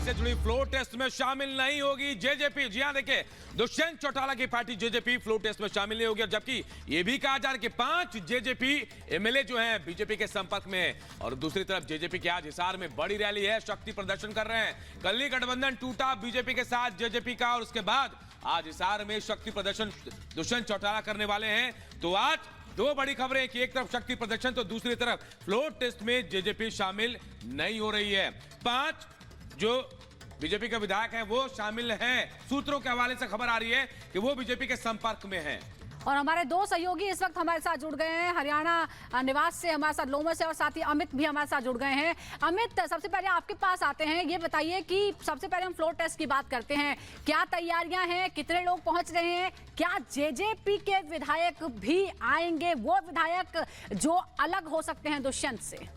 से जुड़ी floor test में शामिल नहीं होगी जेजेपी। जी हां, देखिए, दुष्यंत चौटाला की पार्टी जेजेपी फ्लोर टेस्ट में शामिल नहीं होगी, जबकि यह भी कहा जा रहा है कि 5 जेजेपी एमएलए जो हैं बीजेपी के संपर्क में हैं। और दूसरी तरफ जेजेपी के आज हिसार में बड़ी रैली है, शक्ति प्रदर्शन कर रहे हैं। कल ही गठबंधन टूटा बीजेपी के साथ जेजेपी का, और उसके बाद आज हिसार में शक्ति प्रदर्शन दुष्यंत चौटाला करने वाले हैं। तो आज दो बड़ी खबरें कि एक तरफ शक्ति प्रदर्शन तो दूसरी तरफ फ्लोर टेस्ट में जेजेपी शामिल नहीं हो रही है। 5 जो बीजेपी के विधायक हैं वो शामिल हैं। सूत्रों के हवाले से खबर आ रही है कि वो बीजेपी के संपर्क में हैं। और हमारे दो सहयोगी इस वक्त हमारे साथ जुड़ गए हैं हरियाणा निवास से, हमारे साथ लोमर से, और साथ ही अमित भी हमारे साथ जुड़ गए हैं। अमित, सबसे पहले आपके पास आते हैं, ये बताइए कि सबसे पहले हम फ्लोर टेस्ट की बात करते हैं। क्या तैयारियां हैं, कितने लोग पहुंच रहे हैं, क्या जेजेपी के विधायक भी आएंगे, वो विधायक जो अलग हो सकते हैं दुष्यंत से?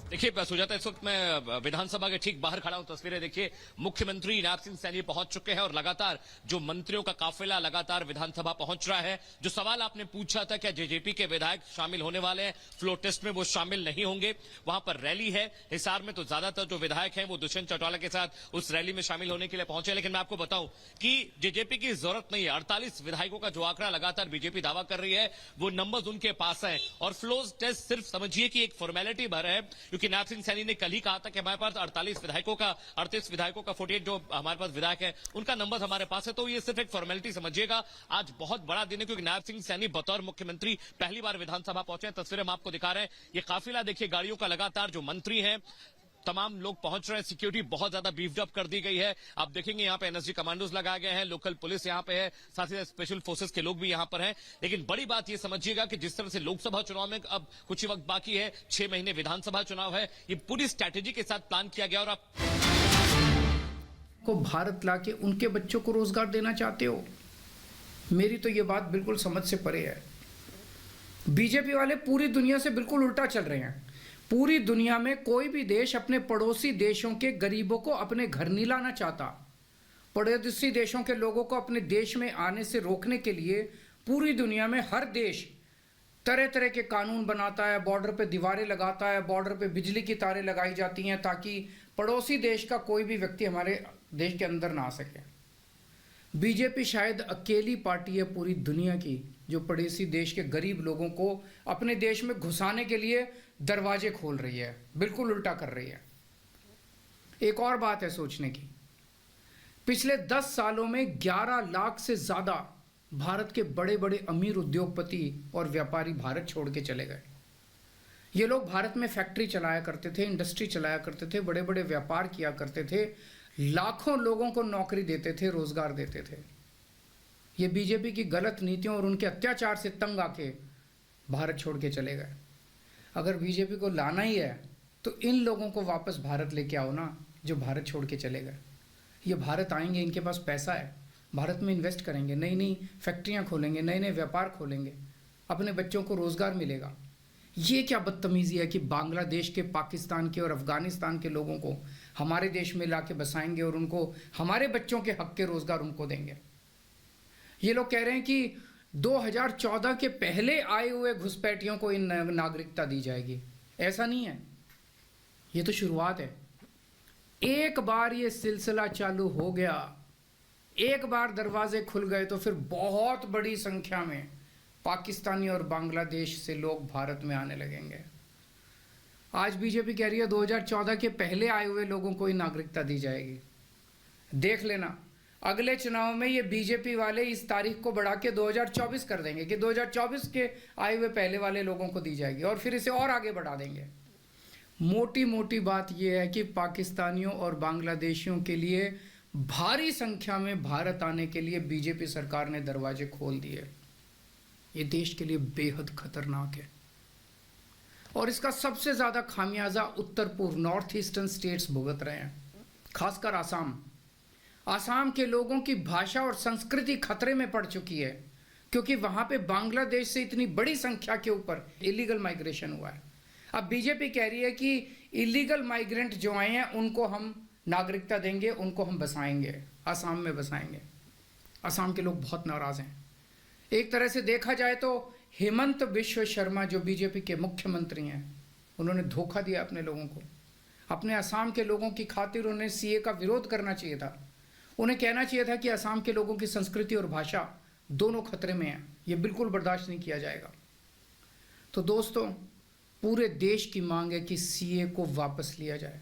देखिए सुजाता, इस वक्त मैं विधानसभा के ठीक बाहर खड़ा हूं। तस्वीरें देखिए, मुख्यमंत्री नायब सिंह सैनी पहुंच चुके हैं और लगातार जो मंत्रियों का काफिला लगातार विधानसभा पहुंच रहा है। जो सवाल आपने पूछा था क्या जेजेपी के विधायक शामिल होने वाले हैं फ्लोर टेस्ट में, वो शामिल नहीं होंगे। वहां पर रैली है हिसार में, तो ज्यादातर जो विधायक हैं वो दुष्यंत चौटाला के साथ उस रैली में शामिल होने के लिए पहुंचे। लेकिन मैं आपको बताऊं कि जेजेपी की जरूरत नहीं है। 48 विधायकों का जो आंकड़ा लगातार बीजेपी दावा कर रही है वो नंबर्स उनके पास है। और फ्लोर टेस्ट सिर्फ समझिए कि एक फॉर्मेलिटी भर है, क्योंकि नायब सिंह सैनी ने कल ही कहा था कि हमारे पास 38 विधायकों का 48 जो हमारे पास विधायक है उनका नंबर हमारे पास है। तो ये सिर्फ एक फॉर्मेलिटी समझिएगा। आज बहुत बड़ा दिन है क्योंकि नायब सिंह सैनी बतौर मुख्यमंत्री पहली बार विधानसभा पहुंचे हैं। तस्वीरें हम आपको दिखा रहे हैं। ये काफिला देखिए, गाड़ियों का लगातार जो मंत्री हैं तमाम लोग पहुंच रहे हैं। सिक्योरिटी बहुत ज्यादा बीफ्ड अप कर दी गई है। आप देखेंगे यहाँ पे एनएसजी कमांडोज लगाए गए हैं, लोकल पुलिस यहाँ पे है, साथ ही स्पेशल फोर्सेस के लोग भी यहाँ पर हैं। लेकिन बड़ी बात ये समझिएगा कि जिस तरह से लोकसभा चुनाव में अब कुछ ही वक्त बाकी है, 6 महीने विधानसभा चुनाव है, ये पूरी स्ट्रैटेजी के साथ प्लान किया गया। और आप को भारत लाके उनके बच्चों को रोजगार देना चाहते हो? मेरी तो ये बात बिल्कुल समझ से परे है। बीजेपी वाले पूरी दुनिया से बिल्कुल उल्टा चल रहे हैं। पूरी दुनिया में कोई भी देश अपने पड़ोसी देशों के गरीबों को अपने घर नहीं लाना चाहता। पड़ोसी देशों के लोगों को अपने देश में आने से रोकने के लिए पूरी दुनिया में हर देश तरह तरह के कानून बनाता है, बॉर्डर पे दीवारें लगाता है, बॉर्डर पे बिजली की तारें लगाई जाती हैं ताकि पड़ोसी देश का कोई भी व्यक्ति हमारे देश के अंदर ना आ सके। बीजेपी शायद अकेली पार्टी है पूरी दुनिया की जो पड़ोसी देश के गरीब लोगों को अपने देश में घुसाने के लिए दरवाजे खोल रही है, बिल्कुल उल्टा कर रही है। एक और बात है सोचने की, पिछले 10 सालों में 11 लाख से ज्यादा भारत के बड़े बड़े अमीर उद्योगपति और व्यापारी भारत छोड़ के चले गए। ये लोग भारत में फैक्ट्री चलाया करते थे, इंडस्ट्री चलाया करते थे, बड़े बड़े व्यापार किया करते थे, लाखों लोगों को नौकरी देते थे, रोजगार देते थे। ये बीजेपी की गलत नीतियों और उनके अत्याचार से तंग आके भारत छोड़ के चले गए। अगर बीजेपी को लाना ही है तो इन लोगों को वापस भारत लेके आओ ना, जो भारत छोड़ के चले गए। ये भारत आएंगे, इनके पास पैसा है, भारत में इन्वेस्ट करेंगे, नई नई फैक्ट्रियां खोलेंगे, नए नए व्यापार खोलेंगे, अपने बच्चों को रोजगार मिलेगा। ये क्या बदतमीजी है कि बांग्लादेश के, पाकिस्तान के और अफगानिस्तान के लोगों को हमारे देश में लाके बसाएंगे और उनको हमारे बच्चों के हक के रोजगार उनको देंगे। ये लोग कह रहे हैं कि 2014 के पहले आए हुए घुसपैठियों को इन नागरिकता दी जाएगी। ऐसा नहीं है, ये तो शुरुआत है। एक बार ये सिलसिला चालू हो गया, एक बार दरवाजे खुल गए तो फिर बहुत बड़ी संख्या में पाकिस्तानी और बांग्लादेश से लोग भारत में आने लगेंगे। आज बीजेपी कह रही है 2014 के पहले आए हुए लोगों को ही नागरिकता दी जाएगी। देख लेना, अगले चुनाव में ये बीजेपी वाले इस तारीख को बढ़ा के 2024 कर देंगे कि 2024 के आए हुए पहले वाले लोगों को दी जाएगी, और फिर इसे और आगे बढ़ा देंगे। मोटी मोटी बात यह है कि पाकिस्तानियों और बांग्लादेशियों के लिए भारी संख्या में भारत आने के लिए बीजेपी सरकार ने दरवाजे खोल दिए। ये देश के लिए बेहद खतरनाक है और इसका सबसे ज्यादा खामियाजा उत्तर पूर्व नॉर्थ ईस्टर्न स्टेट्स भुगत रहे हैं, खासकर आसाम। आसाम के लोगों की भाषा और संस्कृति खतरे में पड़ चुकी है क्योंकि वहां पे बांग्लादेश से इतनी बड़ी संख्या के ऊपर इलीगल माइग्रेशन हुआ है। अब बीजेपी कह रही है कि इलीगल माइग्रेंट जो आए हैं उनको हम नागरिकता देंगे, उनको हम बसाएंगे, आसाम में बसाएंगे। आसाम के लोग बहुत नाराज हैं। एक तरह से देखा जाए तो हेमंत बिश्व शर्मा जो बीजेपी के मुख्यमंत्री हैं, उन्होंने धोखा दिया अपने लोगों को। अपने असम के लोगों की खातिर उन्हें सीए का विरोध करना चाहिए था। उन्हें कहना चाहिए था कि असम के लोगों की संस्कृति और भाषा दोनों खतरे में हैं, ये बिल्कुल बर्दाश्त नहीं किया जाएगा। तो दोस्तों, पूरे देश की मांग है कि सीए को वापस लिया जाए।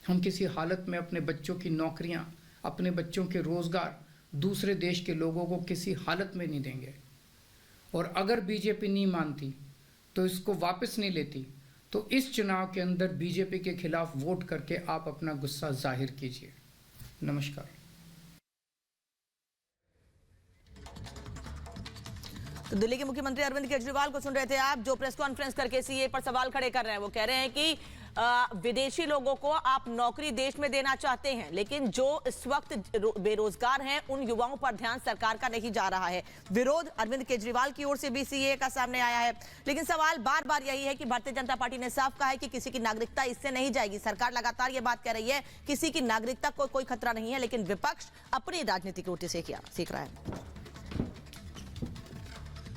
हम किसी हालत में अपने बच्चों की नौकरियां, अपने बच्चों के रोज़गार दूसरे देश के लोगों को किसी हालत में नहीं देंगे। और अगर बीजेपी नहीं मानती तो इसको वापस नहीं लेती, तो इस चुनाव के अंदर बीजेपी के खिलाफ वोट करके आप अपना गुस्सा जाहिर कीजिए। नमस्कार। तो दिल्ली के मुख्यमंत्री अरविंद केजरीवाल को सुन रहे थे आप, जो प्रेस कॉन्फ्रेंस करके सीए पर सवाल खड़े कर रहे हैं। वो कह रहे हैं कि विदेशी लोगों को आप नौकरी देश में देना चाहते हैं, लेकिन जो इस वक्त बेरोजगार हैं उन युवाओं पर ध्यान सरकार का नहीं जा रहा है। विरोध अरविंद केजरीवाल की ओर से भी सीए का सामने आया है। लेकिन सवाल बार बार यही है कि भारतीय जनता पार्टी ने साफ कहा है कि किसी की नागरिकता इससे नहीं जाएगी। सरकार लगातार ये बात कह रही है किसी की नागरिकता को कोई खतरा नहीं है, लेकिन विपक्ष अपनी राजनीतिक रोटी सीख रहा है।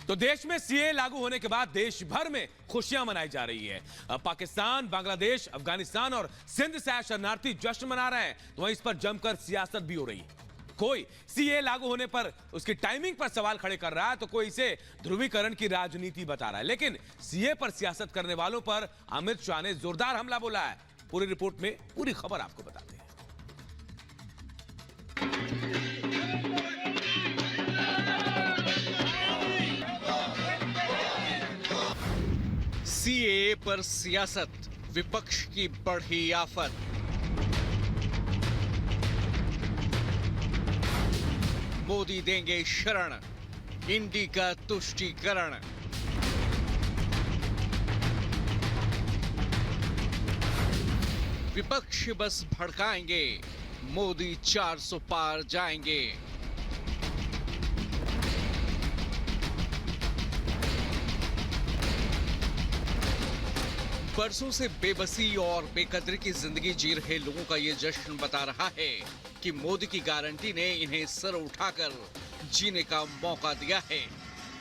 तो देश में सीए लागू होने के बाद देश भर में खुशियां मनाई जा रही है। अब पाकिस्तान, बांग्लादेश, अफगानिस्तान और सिंध से आए शरणार्थी जश्न मना रहे हैं, तो वहीं इस पर जमकर सियासत भी हो रही है। कोई सीए लागू होने पर उसकी टाइमिंग पर सवाल खड़े कर रहा है, तो कोई इसे ध्रुवीकरण की राजनीति बता रहा है। लेकिन सीए पर सियासत करने वालों पर अमित शाह ने जोरदार हमला बोला है। पूरी रिपोर्ट में पूरी खबर आपको बताते हैं। सीएए पर सियासत, विपक्ष की बढ़ी आफत। मोदी देंगे शरण, इंडी का तुष्टीकरण। विपक्ष बस भड़काएंगे, मोदी 400 पार जाएंगे। बरसों से बेबसी और बेकदरी की जिंदगी जी रहे लोगों का ये जश्न बता रहा है कि मोदी की गारंटी ने इन्हें सर उठाकर जीने का मौका दिया है।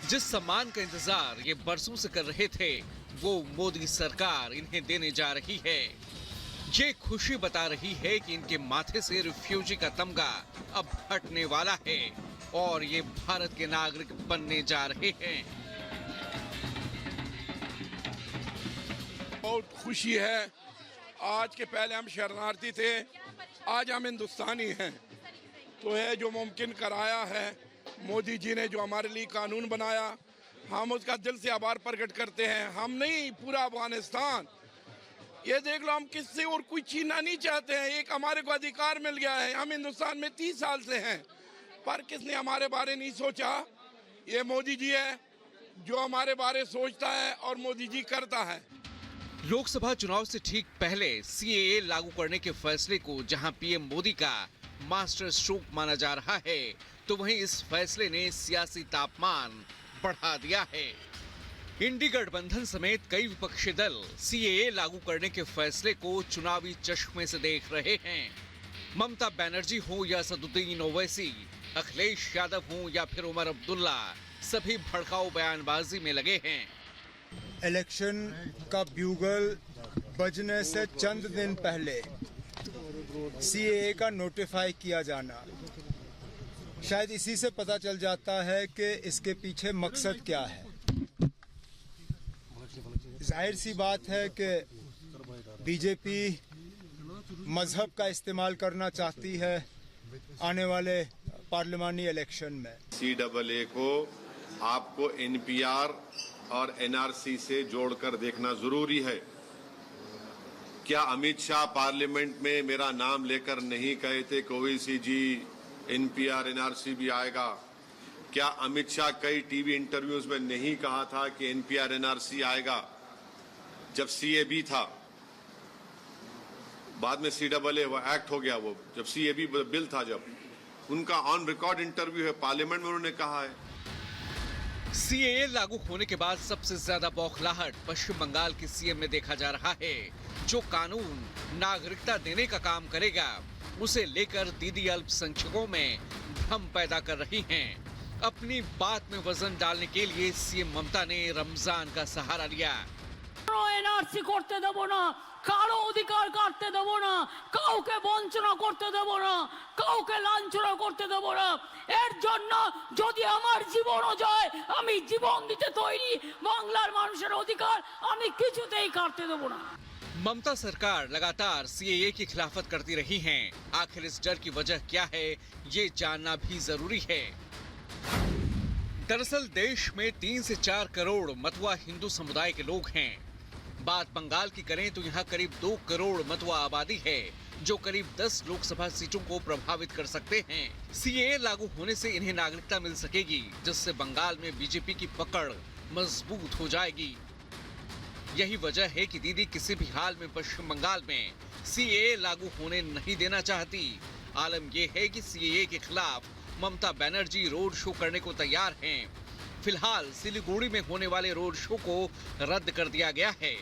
जिस सम्मान का इंतजार ये बरसों से कर रहे थे, वो मोदी सरकार इन्हें देने जा रही है। ये खुशी बता रही है कि इनके माथे से रिफ्यूजी का तमगा अब हटने वाला है और ये भारत के नागरिक बनने जा रहे हैं। बहुत खुशी है। आज के पहले हम शरणार्थी थे, आज हम हिंदुस्तानी हैं। तो है जो मुमकिन कराया है मोदी जी ने, जो हमारे लिए कानून बनाया, हम उसका दिल से आभार प्रकट करते हैं। हम नहीं, पूरा अफगानिस्तान। ये देख लो, हम किससे और कोई छीनना नहीं चाहते हैं। एक हमारे को अधिकार मिल गया है। हम हिंदुस्तान में 30 साल से हैं, पर किसने हमारे बारे नहीं सोचा? ये मोदी जी है जो हमारे बारे सोचता है और मोदी जी करता है। लोकसभा चुनाव से ठीक पहले सीएए लागू करने के फैसले को जहां पीएम मोदी का मास्टर स्ट्रोक माना जा रहा है, तो वहीं इस फैसले ने सियासी तापमान बढ़ा दिया है। इंडी गठबंधन समेत कई विपक्षी दल सीएए लागू करने के फैसले को चुनावी चश्मे से देख रहे हैं। ममता बनर्जी हो या असदुद्दीन ओवैसी, अखिलेश यादव हो या फिर उमर अब्दुल्ला, सभी भड़काऊ बयानबाजी में लगे हैं। इलेक्शन का ब्यूगल बजने से चंद दिन पहले सीएए का नोटिफाई किया जाना, शायद इसी से पता चल जाता है कि इसके पीछे मकसद क्या है। जाहिर सी बात है कि बीजेपी मजहब का इस्तेमाल करना चाहती है आने वाले पार्लिमानी इलेक्शन में। सीएए को आपको एनपीआर और एनआरसी से जोड़कर देखना जरूरी है। क्या अमित शाह पार्लियामेंट में मेरा नाम लेकर नहीं कहे थे कि ओवैसी जी एनपीआर एनआरसी भी आएगा? क्या अमित शाह कई टीवी इंटरव्यूज में नहीं कहा था कि एनपीआर एनआरसी आएगा? जब सीएबी था, बाद में सीएए वो एक्ट हो गया, वो जब सीएबी बिल था, जब उनका ऑन रिकॉर्ड इंटरव्यू है पार्लियामेंट में, उन्होंने कहा है। सीएए लागू होने के बाद सबसे ज्यादा बौखलाहट पश्चिम बंगाल के सीएम में देखा जा रहा है। जो कानून नागरिकता देने का काम करेगा, उसे लेकर दीदी अल्पसंख्यकों में भ्रम पैदा कर रही हैं। अपनी बात में वजन डालने के लिए सीएम ममता ने रमजान का सहारा लिया। এনআরসি করতে দেব না, কারো অধিকার কাটতে দেব না, কাউকে বঞ্চনা করতে দেব না, কাউকে লাঞ্ছনা করতে দেব না। এর জন্য যদি আমার জীবনও যায় আমি জীবন দিতে তৈরি। বাংলার মানুষের অধিকার আমি কিছুতেই কাটতে দেব না। ममता सरकार लगातार सीएए की खिलाफत करती रही हैं। आखिर इस डर की वजह क्या है, ये जानना भी जरूरी है। दरअसल देश में 3 से 4 करोड़ मतुआ हिंदू समुदाय के लोग हैं। बात बंगाल की करें तो यहाँ करीब 2 करोड़ मतुआ आबादी है, जो करीब 10 लोकसभा सीटों को प्रभावित कर सकते हैं। सीएए लागू होने से इन्हें नागरिकता मिल सकेगी, जिससे बंगाल में बीजेपी की पकड़ मजबूत हो जाएगी। यही वजह है कि दीदी किसी भी हाल में पश्चिम बंगाल में सीएए लागू होने नहीं देना चाहती। आलम यह है कि सीएए के खिलाफ ममता बनर्जी रोड शो करने को तैयार हैं। फिलहाल सिलीगुड़ी में होने वाले रोड शो को रद्द कर दिया गया है।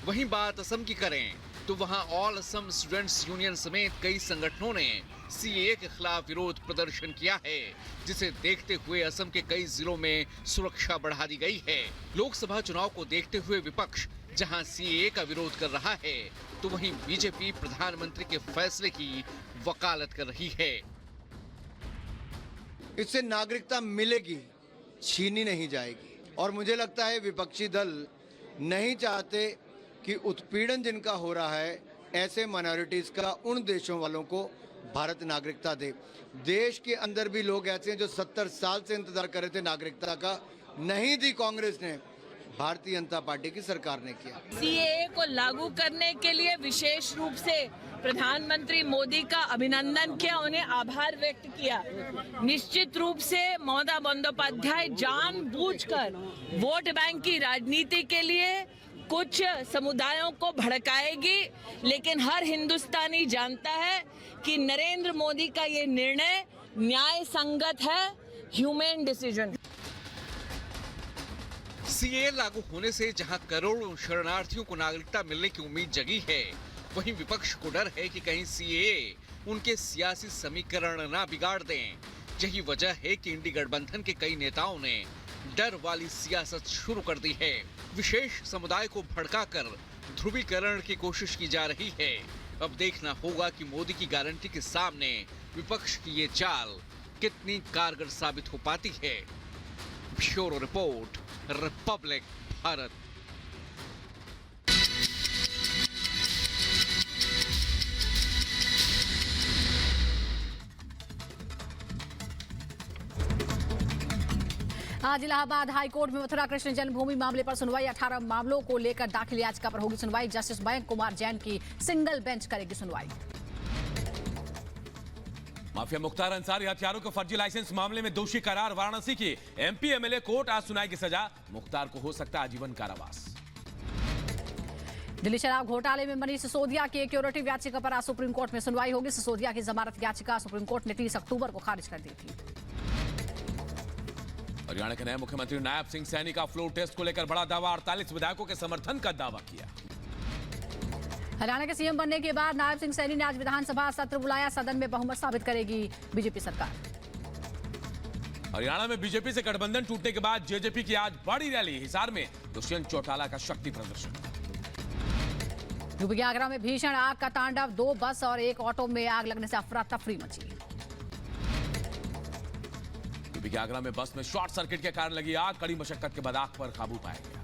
वहीं बात असम की करें तो वहां ऑल असम स्टूडेंट्स यूनियन समेत कई संगठनों ने सीएए के खिलाफ विरोध प्रदर्शन किया है, जिसे देखते हुए असम के कई जिलों में सुरक्षा बढ़ा दी गई है। लोकसभा चुनाव को देखते हुए विपक्ष जहां सीएए का विरोध कर रहा है, तो वहीं बीजेपी प्रधानमंत्री के फैसले की वकालत कर रही है। इससे नागरिकता मिलेगी, छीनी नहीं जाएगी। और मुझे लगता है विपक्षी दल नहीं चाहते कि उत्पीड़न जिनका हो रहा है ऐसे माइनॉरिटीज का उन देशों वालों को भारत नागरिकता दे। देश के अंदर भी लोग ऐसे हैं जो 70 साल से इंतजार कर रहे थे नागरिकता का, नहीं दी कांग्रेस ने, भारतीय जनता पार्टी की सरकार ने किया। सीएए को लागू करने के लिए विशेष रूप से प्रधानमंत्री मोदी का अभिनंदन किया, उन्हें आभार व्यक्त किया। निश्चित रूप से ममता बंदोपाध्याय जानबूझकर वोट बैंक की राजनीति के लिए कुछ समुदायों को भड़काएगी, लेकिन हर हिंदुस्तानी जानता है कि नरेंद्र मोदी का ये निर्णय न्याय संगत है, ह्यूमन डिसीजन। सीएए लागू होने से जहां करोड़ों शरणार्थियों को नागरिकता मिलने की उम्मीद जगी है, वहीं विपक्ष को डर है कि कहीं सीएए उनके सियासी समीकरण ना बिगाड़ दें। यही वजह है कि इंडी गठबंधन के कई नेताओं ने डर वाली सियासत शुरू कर दी है। विशेष समुदाय को भड़काकर ध्रुवीकरण की कोशिश की जा रही है। अब देखना होगा कि मोदी की गारंटी के सामने विपक्ष की ये चाल कितनी कारगर साबित हो पाती है। Bureau report, Republic Bharat. आज इलाहाबाद हाई कोर्ट में मथुरा कृष्ण जन्मभूमि मामले पर सुनवाई। 18 मामलों को लेकर दाखिल याचिका पर होगी सुनवाई। जस्टिस मयंक कुमार जैन की सिंगल बेंच करेगी सुनवाई। माफिया मुख्तार अंसारी हथियारों के फर्जी लाइसेंस मामले में दोषी करार। वाराणसी की एमपी एमएलए कोर्ट आज सुनाएगी सजा। मुख्तार को हो सकता है आजीवन कारावास। दिल्ली शराब घोटाले में मनीष सिसोदिया की एक क्यूरेटिव याचिका पर आज सुप्रीम कोर्ट में सुनवाई होगी। सिसोदिया की जमानत याचिका सुप्रीम कोर्ट ने 30 अक्टूबर को खारिज कर दी थी। हरियाणा के नए मुख्यमंत्री नायब सिंह सैनी का फ्लोर टेस्ट को लेकर बड़ा दावा। 48 विधायकों के समर्थन का दावा किया। हरियाणा के सीएम बनने के बाद नायब सिंह सैनी ने आज विधानसभा सत्र बुलाया। सदन में बहुमत साबित करेगी बीजेपी सरकार। हरियाणा में बीजेपी से गठबंधन टूटने के बाद जेजेपी की आज बड़ी रैली। हिसार में दुष्यंत चौटाला का शक्ति प्रदर्शन। यूपी के आगरा में भीषण आग का तांडव। 2 बस और 1 ऑटो में आग लगने से अफरा तफरी मची। यूपी के आगरा में बस में शॉर्ट सर्किट के कारण लगी आग। कड़ी मशक्कत के बाद आग पर काबू पाया गया।